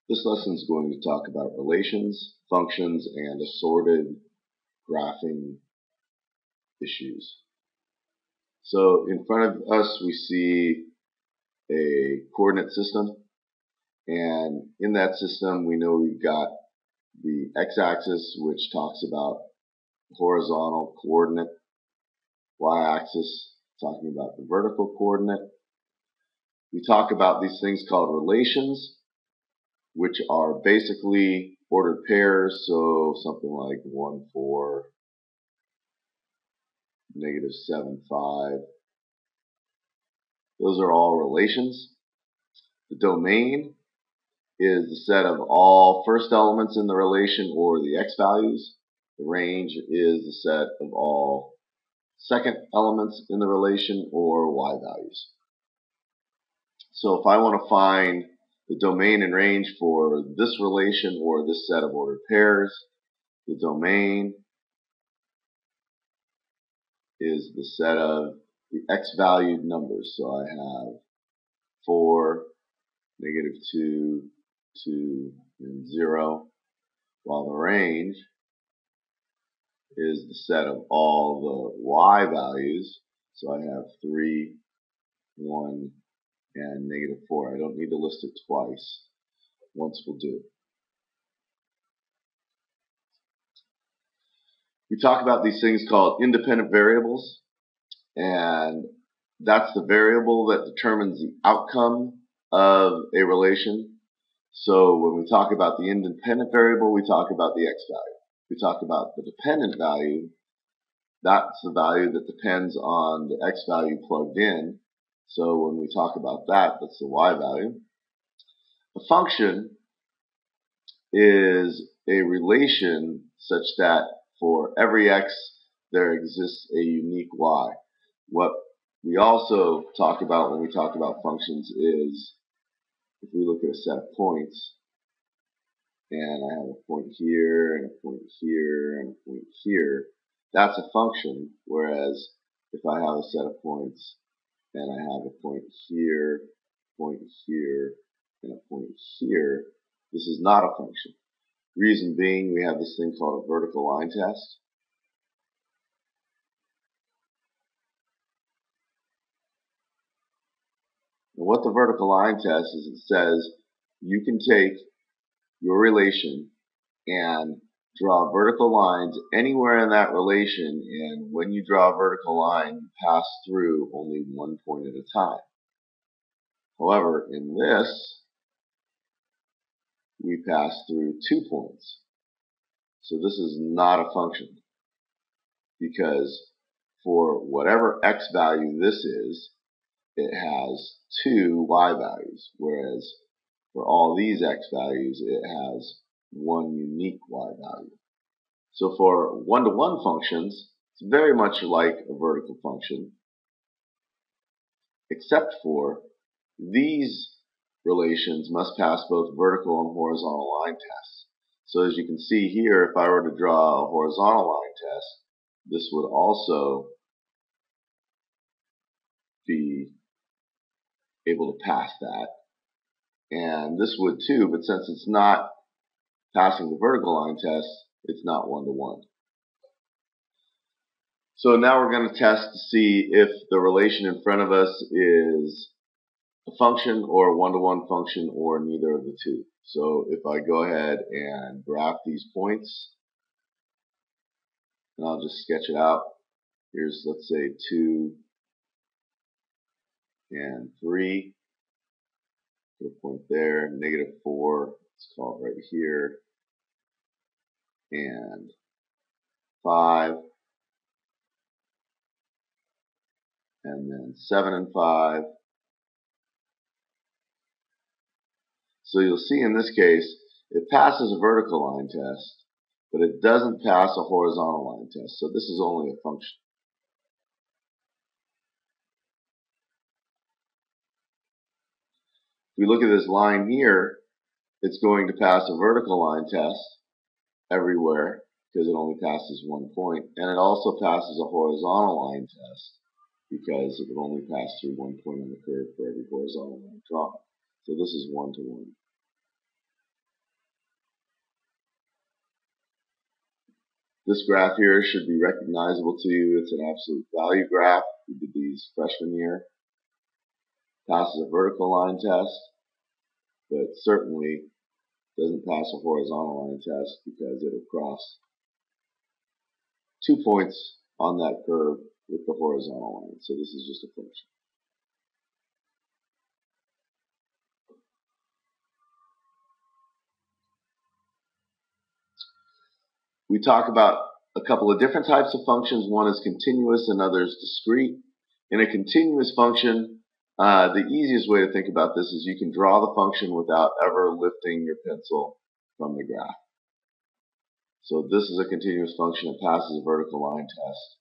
This lesson is going to talk about relations, functions, and assorted graphing issues. So in front of us we see a coordinate system, and in that system we know we've got the x-axis, which talks about horizontal coordinate, y-axis talking about the vertical coordinate. We talk about these things called relations, which are basically ordered pairs, so something like 1, 4, negative 7, 5. Those are all relations. The domain is the set of all first elements in the relation or the x values. The range is the set of all second elements in the relation or y values. So if I want to find the domain and range for this relation or this set of ordered pairs, the domain is the set of the x-valued numbers. So I have 4, negative 2, 2, and 0, while the range is the set of all the y values. So I have 3, 1, and negative 4. I don't need to list it twice. Once will do. We talk about these things called independent variables, and that's the variable that determines the outcome of a relation. So when we talk about the independent variable, we talk about the x value. We talk about the dependent value. That's the value that depends on the x value plugged in. So when we talk about that, that's the y value. A function is a relation such that for every x there exists a unique y. What we also talk about when we talk about functions is, if we look at a set of points, and I have a point here, and a point here, and a point here, that's a function. Whereas if I have a set of points, and I have a point here, and a point here, this is not a function. Reason being, we have this thing called a vertical line test. And what the vertical line test is, it says you can take your relation and draw vertical lines anywhere in that relation, and when you draw a vertical line, you pass through only one point at a time. However, in this, we pass through 2 points. So this is not a function, because for whatever x value this is, it has 2 y values, whereas for all these x values, it has 1 unique y value. So for one-to-one functions, it's very much like a vertical function, except for these relations must pass both vertical and horizontal line tests. So as you can see here, if I were to draw a horizontal line test, this would also be able to pass that. And this would too, but since it's not passing the vertical line test, it's not one-to-one. So now we're going to test to see if the relation in front of us is a function or a one-to-one function or neither of the two. So if I go ahead and graph these points, and I'll just sketch it out. Here's, let's say, 2 and 3. Put a point there, negative 4, let's call it right here, and 5, and then 7 and 5. So you'll see in this case, it passes a vertical line test, but it doesn't pass a horizontal line test. So this is only a function. If we look at this line here, it's going to pass a vertical line test everywhere because it only passes 1 point, and it also passes a horizontal line test because it would only pass through 1 point on the curve for every horizontal line drawn. So this is one-to-one. This graph here should be recognizable to you. It's an absolute value graph. We did these freshman year. Passes a vertical line test, but certainly doesn't pass a horizontal line test because it'll cross 2 points on that curve with the horizontal line. So this is just a function. We talk about a couple of different types of functions. One is continuous, another is discrete. In a continuous function, the easiest way to think about this is you can draw the function without ever lifting your pencil from the graph. So this is a continuous function that passes a vertical line test.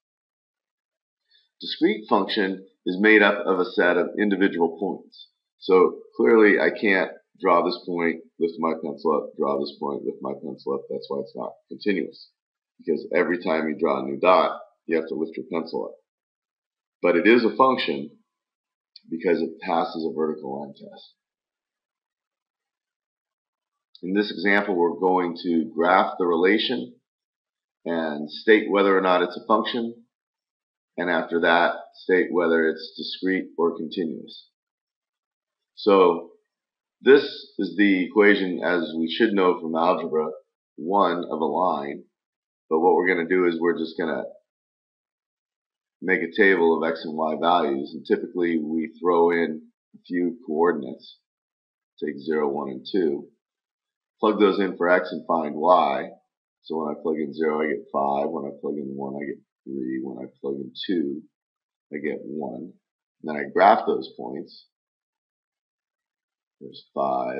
Discrete function is made up of a set of individual points. So clearly I can't draw this point, lift my pencil up, draw this point, lift my pencil up. That's why it's not continuous. Because every time you draw a new dot, you have to lift your pencil up. But it is a function because it passes a vertical line test. In this example, we're going to graph the relation and state whether or not it's a function, and after that, state whether it's discrete or continuous. So this is the equation, as we should know from algebra 1, of a line, but what we're going to do is we're just going to make a table of x and y values, and typically we throw in a few coordinates, take 0, 1, and 2, plug those in for x and find y. So when I plug in 0, I get 5, when I plug in 1, I get 3, when I plug in 2, I get 1. And then I graph those points. There's 5,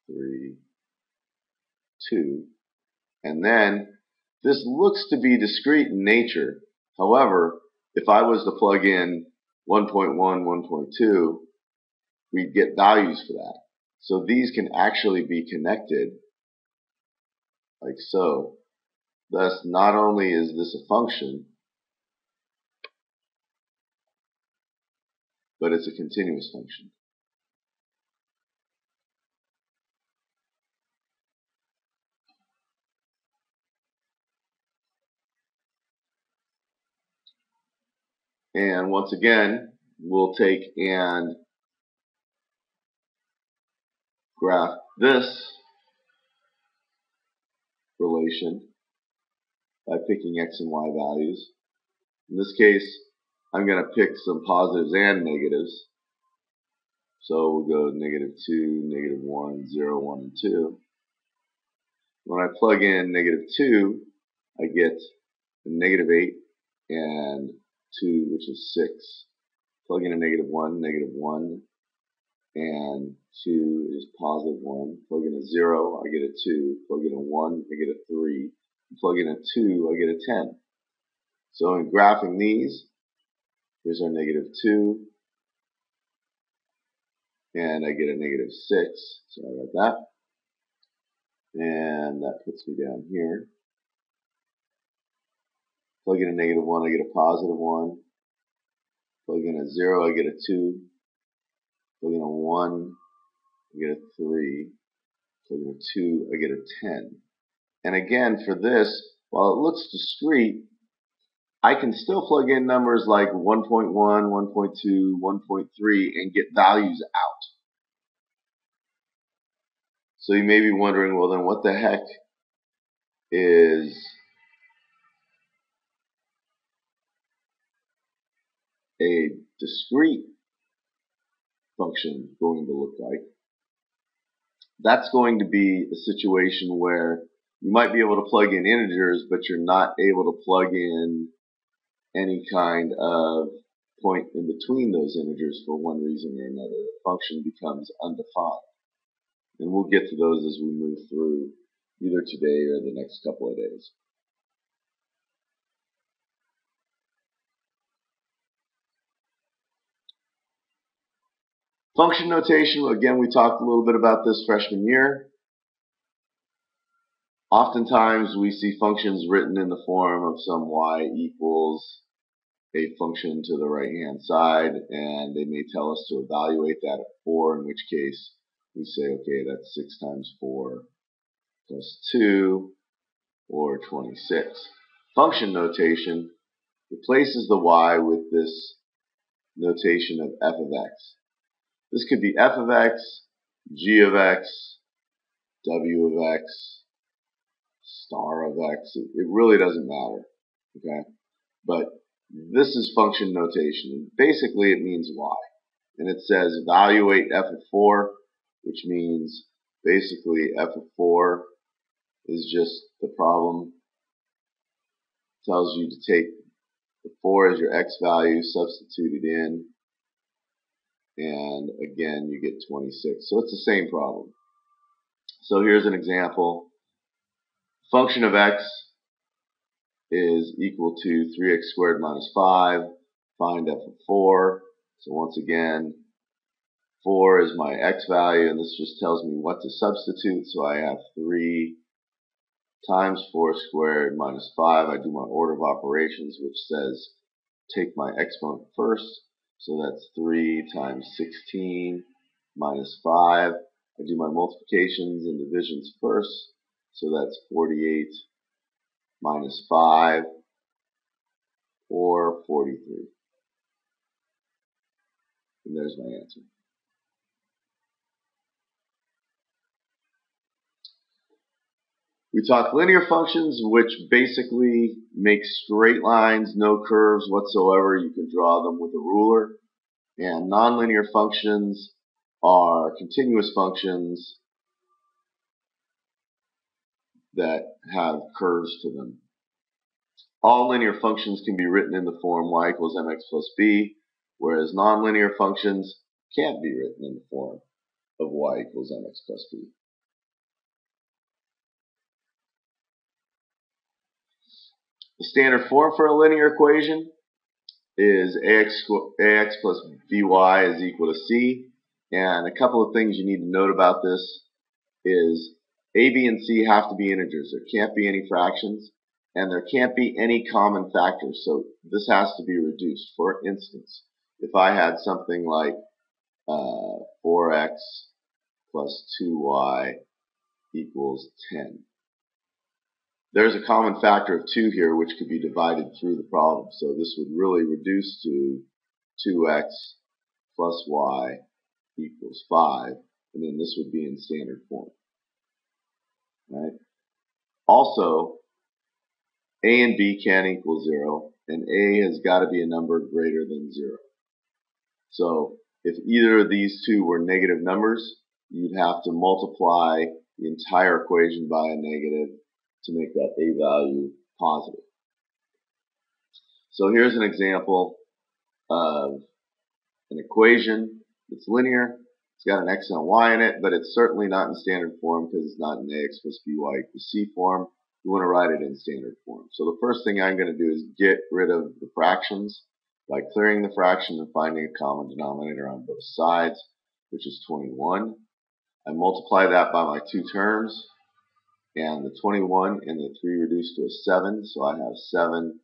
3, 2, and then this looks to be discrete in nature. However, if I was to plug in 1.1, 1.2, we'd get values for that. So these can actually be connected like so. Thus, not only is this a function, but it's a continuous function. And once again, we'll take and graph this relation by picking x and y values. In this case, I'm going to pick some positives and negatives. So we'll go -2, -1, 0, 1, and 2. When I plug in -2, I get -8 and 2, which is 6. Plug in a -1, -1, and 2 is +1. Plug in a 0, I get a 2. Plug in a 1, I get a 3. Plug in a 2, I get a 10. So in graphing these, here's our -2, and I get a -6. Sorry about that. And that puts me down here. Plug in a -1, I get a +1. Plug in a 0, I get a 2. Plug in a 1, I get a 3. Plug in a 2, I get a 10. And again, for this, while it looks discrete, I can still plug in numbers like 1.1, 1.2, 1.3 and get values out. So you may be wondering, well then what the heck is a discrete function going to look like? That's going to be a situation where you might be able to plug in integers, but you're not able to plug in any kind of point in between those integers for one reason or another. The function becomes undefined. And we'll get to those as we move through either today or the next couple of days. Function notation, again, we talked a little bit about this freshman year. Oftentimes we see functions written in the form of some y equals a function to the right hand side, and they may tell us to evaluate that at 4, in which case we say, okay, that's 6 times 4 plus 2. or 26. Function notation replaces the y with this notation of f of x. This could be f of x, g of x, w of x, star of x. It really doesn't matter, okay? But this is function notation. Basically, it means y. And it says evaluate f of 4, which means basically f of 4 is just the problem. It tells you to take the 4 as your x value, substitute it in, and again you get 26. So it's the same problem. So here's an example. Function of x is equal to 3x squared minus 5. Find f of 4. So once again, 4 is my x value, and this just tells me what to substitute. So I have 3 times 4 squared minus 5. I do my order of operations, which says take my exponent first. So that's 3 times 16 minus 5. I do my multiplications and divisions first. So that's 48 minus 5, or 43. And there's my answer. We talk linear functions, which basically make straight lines, no curves whatsoever. You can draw them with a ruler. And nonlinear functions are continuous functions that have curves to them. All linear functions can be written in the form y equals mx plus b, whereas nonlinear functions can't be written in the form of y equals mx plus b. The standard form for a linear equation is ax plus by is equal to c. And a couple of things you need to note about this is a, b, and c have to be integers. There can't be any fractions, and there can't be any common factors. So this has to be reduced. For instance, if I had something like 4x plus 2y equals 10. There's a common factor of 2 here, which could be divided through the problem. So this would really reduce to 2x plus y equals 5, and then this would be in standard form. Right? Also, a and b can equal 0, and a has got to be a number greater than 0. So if either of these two were negative numbers, you'd have to multiply the entire equation by a negative to make that a value positive. So here's an example of an equation that's linear. It's got an x and a y in it, but it's certainly not in standard form because it's not in ax plus by equals c form. We want to write it in standard form. So the first thing I'm going to do is get rid of the fractions by clearing the fraction and finding a common denominator on both sides, which is 21. I multiply that by my two terms, and the 21 and the 3 reduce to a 7, so I have 7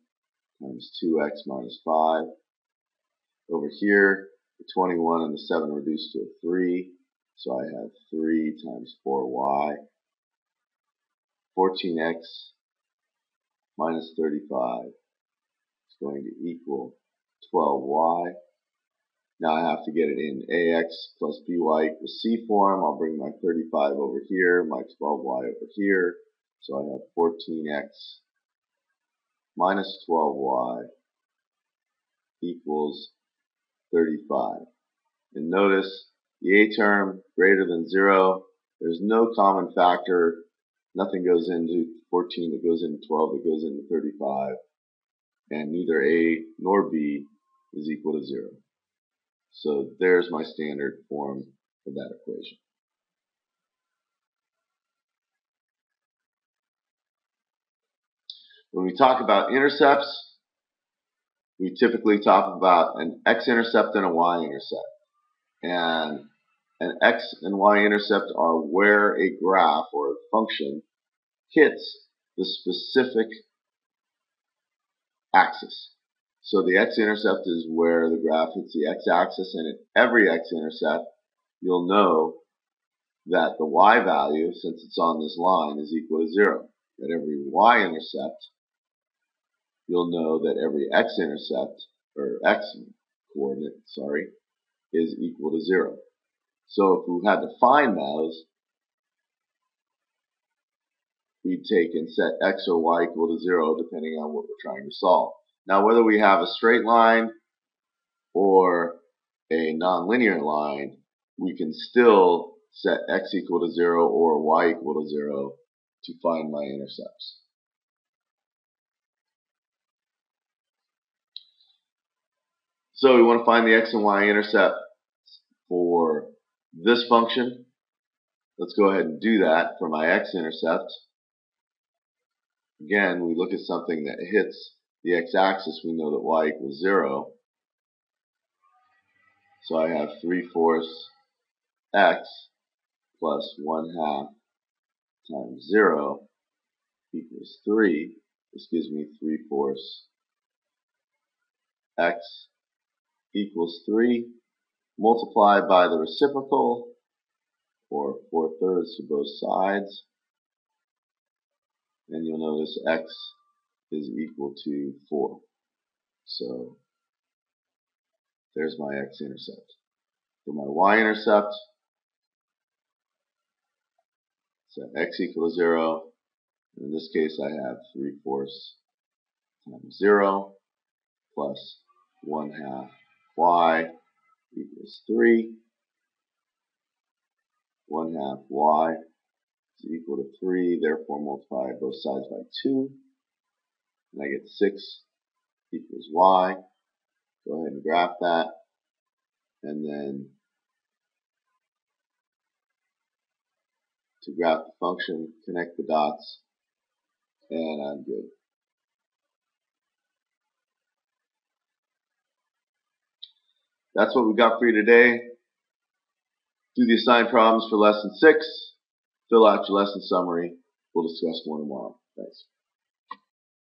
times 2x minus 5. Over here, the 21 and the 7 reduce to a 3, so I have 3 times 4y. 14x minus 35 is going to equal 12y. Now I have to get it in ax plus by equals c form. I'll bring my 35 over here, my 12y over here. So I have 14x minus 12y equals 35. And notice the a term greater than 0. There's no common factor. Nothing goes into 14 that goes into 12 that goes into 35. And neither a nor b is equal to 0. So there's my standard form for that equation. When we talk about intercepts, we typically talk about an x-intercept and a y-intercept. And an x and y-intercept are where a graph or a function hits the specific axis. So the x-intercept is where the graph hits the x-axis, and at every x-intercept, you'll know that the y value, since it's on this line, is equal to 0. at every y-intercept, you'll know that every x-intercept, or x-coordinate, is equal to 0. So if we had to find those, we'd take and set x or y equal to 0 depending on what we're trying to solve. Now whether we have a straight line or a nonlinear line, we can still set x equal to 0 or y equal to 0 to find my intercepts. So we want to find the x and y intercept for this function. Let's go ahead and do that for my x-intercept. Again, we look at something that hits the x-axis, we know that y equals 0. So I have 3/4 x plus 1/2 times 0 equals 3. This gives me 3/4 x equals 3 multiplied by the reciprocal, or 4/3 to both sides, and you'll notice x is equal to 4. So there's my x-intercept. For my y-intercept, set x equal to 0. In this case, I have 3/4 times 0 plus 1/2 y equals 3. 1/2 y is equal to 3, therefore multiply both sides by 2. And I get 6 equals y. Go ahead and graph that. And then to graph the function, connect the dots, and I'm good. That's what we got for you today. Do the assigned problems for lesson 6. Fill out your lesson summary. We'll discuss more tomorrow. Thanks.